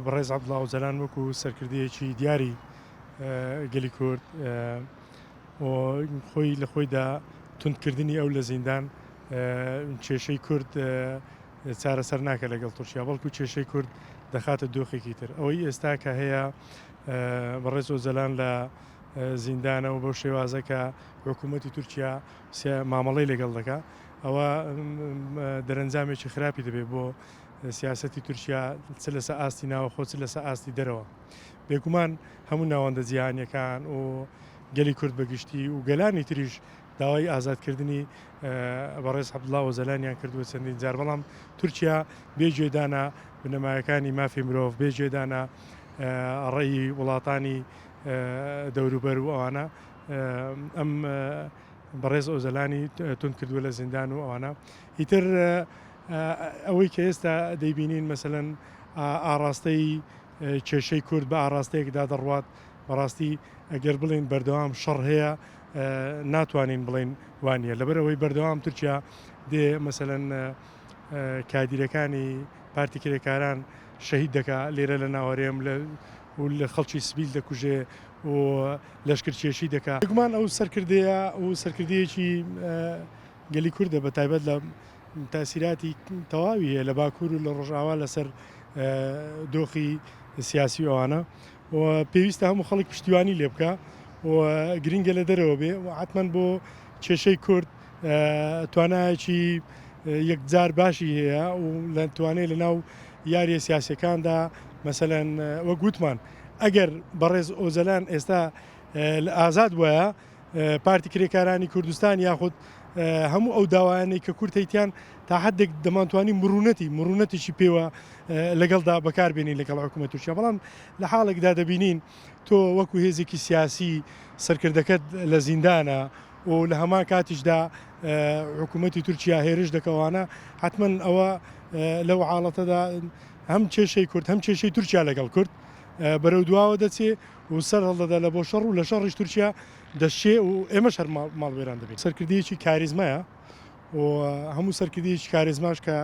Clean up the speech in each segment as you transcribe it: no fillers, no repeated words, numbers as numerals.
بەڕێز عەبدوڵڵا ئۆزەلان وەکو سەرکردەیەکی دیاری گەلی کورد خۆی لە خۆیدا توندکردنی ئەو لە زیندان کێشەی کورد چارەسەر ناکە لەگەڵ تورکیا، بەڵکو کێشەی کورد دەخاتە دۆخێکی تر. ئەوەی ئێستا کە هەیە بەڕێز ئۆزەلان لە زیندانەوە بەو شێوازە کە حکوومەتی تورکیا مامەڵەی لەگەڵ دەکا، ئەوە دەرەنجامێکی خراپی دەبێت بۆ سیاسەتی تورکیا، چ لەسەر ئاستی ناوەخۆ چ لەسەر ئاستی دەرەوە. بێگومان هەموو ناوەندە جیهانیەکان و گەلی کورد بەگشتی و گەلانی تریش داوای ئازادکردنی بەڕێز عەبدوڵڵا ئۆزەلانیان کردووە چەندین جار، بەڵام تورکیا بێگوێدانە بنەمایەکانی مافی مرۆڤ، بێگوێدانە ڕێی وڵاتانی دەوروبەر و ئەوانە ئەم بەڕێز ئۆزەلانی تند کردووە لە زیندان و ئەوانە. ئیتر ئەوەی کە ئێستا دەیبینین مەسەلەن ئاڕاستەی کێشەی کورد بە ئاڕاستەیەکدا دەڕوات، بەڕاستی ئەگەر بڵین بەردەوام شەڕ هەیە ناتوانین بڵین وانە، لەبەرەوەی بەردەوام تورکیا دێ مەسەلەن کادیرەکانی پارتی کرێکاران شەهید دەکا لێرە لە ناوەڕێم و لە خەڵکی سبیل دەکوژێ و لەشکرکێشی دەکا. گومان ئەو سەرکردەیە و سەرکردەیەکی گەلی کوردە بە تایبەت لە تاسیراتی تەواوی هەیە لە باکوور و لە ڕۆژئاوا لەسەر دۆخی سیاسی ئەوانە و پێویستە هەموو خەڵک پشتیوانی لێ بکە و گرنگە لە دەرەوە بێ و حتمەن بۆ کێشەی کورد توانایەکی یەکجار باشی هەیە و لە توانێت لە ناو یاریە سیاسەکاندا مەسەلەن وەک گوتمان ئەگەر بەڕێز ئۆزەلان ئێستا ئازاد وایە پارتی کرێکارانی کوردستان یاخود هەموو ئەو داوایانەی کە کورد هەیتیان تا حدێک دەمانتوانی مرونەتێکی پێوە لەگەڵدا بەکاربێنین لەگەڵ حکوومەت تورکیا، بەڵام لە حاڵێکدا دەبینین تۆ وەکو هێزێکی سیاسی سەرکردەکەت لە زیندانە و لە هەمان کاتیشدا حکوومەتی تورکیا هێرش دەکەوانە، حتمما ئەوە لەو حاڵەتەدا هەم کێشەی کورد هەم کێشەی تورکیا لەگەڵ کورد بەرەو دواوە دەچێ و سەر هەڵدەدا لە بۆ شەڕ و لە شەڕیش تورکیا دەشێ و ئێمەش هەر ماڵوێران دەبێت. سەرکردەیەکی کاریزمایە و هەموو سەرکردەیەکی کاریزماش کە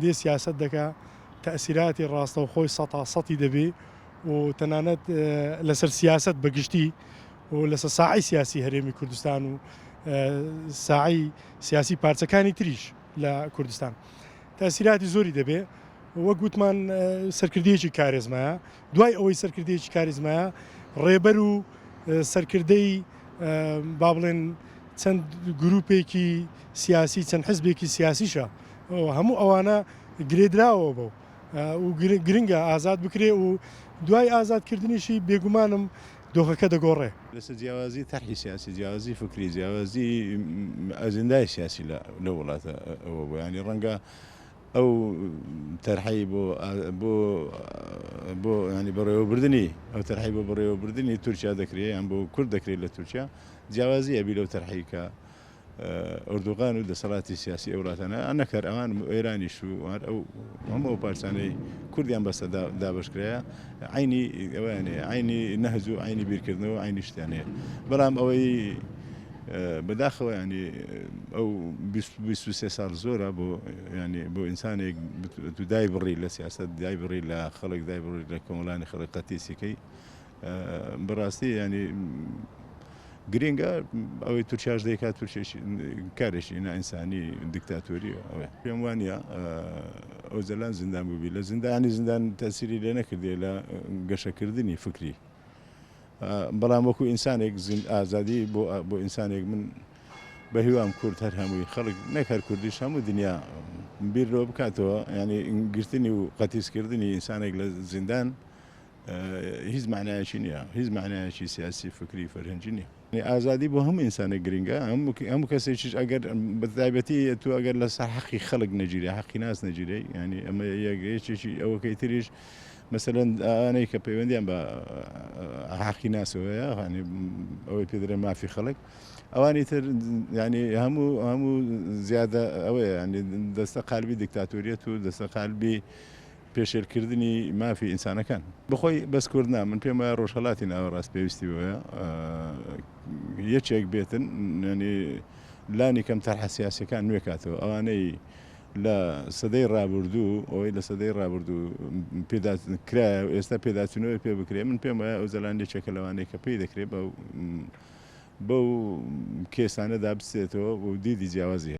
دێ سیاست دەکا تەئسیراتی ڕاستە و خۆی سەتی دەبێ و تەنانەت لەسەر سیاست بەگشتی و لەسەر ساعی سیاسی هەرێمی کوردستان و ساعی سیاسی پارچەکانی تریش لە کوردستان تەئسیراتی زۆری دەبێ. وەک گوتمان سەرکردەیەکی کاریزمایە، دوای ئەوەی سەرکردەیەکی کاریزمایە ڕێبەر و سەرکردەی با بڵێن چەند گروپێکی سیاسی چەند حزبێکی سیاسیشە هەموو ئەوانە گرێدراوە بەو و گرنگە ئازاد بکرێ و دوای ئازادکردنیشی بێگومانم دۆخەکە دەگۆڕێ. لەسەر جیاوازی تەرحی سیاسی، جیاوازی فکری، جیاوازی ئەجندای سیاسی لە وڵاتە ئەوە بۆ ینی ڕەنگە ئەو تەرحی بۆ ینی بەڕێوەبردننی ئەو تەرحی بۆ بەڕێوەبردننی تورکیا دەکرێت یان بۆ کورد دەکرێت لە تورکیا جیاوازی ئەبی لەو تەرحی کە ئوردوغان و دەسەڵاتی سیاسی ئەو وڵاتانە نەکرد ئەوان ئێرانیش و ئەو هەموو پارچانەی کوردیان بەسە دابشکرایە عینی ئەوانێ عینی نەهج و عینی بیرکردنەوە عینی شتیانەیە، بەڵام ئەوەی بەداخەوە ینی ئەو 23 ساڵ زۆرە بۆ ینی بۆ ئینسانێک تو دای بڕی لە سیاست، دای بڕی لە خەڵک، دای بڕی لە کۆمەڵانی خەڵک قەتیسیکەی بەڕاستی ینی گرنگە ئەوەی تورکیاش دەیکات کارێکی نائینسانی دیکتاتۆری ئەوێ پێم وانە ئۆزەلان زیندان بووبی لە زیندانی زیندان تەسیری لێ نەکردێ لە گەشەکردنی فکری، بەڵام وەکو ئینسانێک ئازادی بۆ ئینسانێک من بە هیوام کورد هەر هەمووی خەڵک نەکەر کوردیش هەموو دنیا بیرەوە بکاتەوە ینی گرتنی و قەتیسکردنی ئینسانێک لە زیندان هیچ معنایەکی نییە، هیچ معنایەکی سیاسی فکری فەرهەنگی نییە. ئازادی بۆ هەموو ئینسانێک گرنگە، هەموو کەسێکیش ئەگەر بەتایبەتی تو ئەگەر لەسەر حەقی خەڵک نەگیرێ، حەقی ناس نەگیرێ، ینی ئەمە یەکێکی ئەوەکەی تریش مەسەلەن ئەوانەی کە پەیوەندیان بە حەقی ناسەوەیە ئەوەی پێدرێ مافی خەڵک ئەوانی تر ینی هەموو زیادە ئەوەیە ینی دەستە قالبی دیکتاتۆریەت و دەستە قالبی پێشێلکردنی مافی ئینسانەکان بخۆی بەس کوردنا من پێم وایە ڕۆژهەڵاتی ناوەڕاست پێویستی وەیە یەکێک بێتن ینی لانی کەم تەرحە سیاسیەکان نوێ کاتەوە ئەوانەی لە سەدەی ڕابردوو ئەوەی لە سەدەی ڕابردوو کرایە ئێستا پێداچنەوەی پێ بکرێ من پێم وایە ئەو زەلاندێکێکە لەوانەیە کە پێی دەکرێت بەو کێسانەدا بچێتەوە و دیدی جیاوازی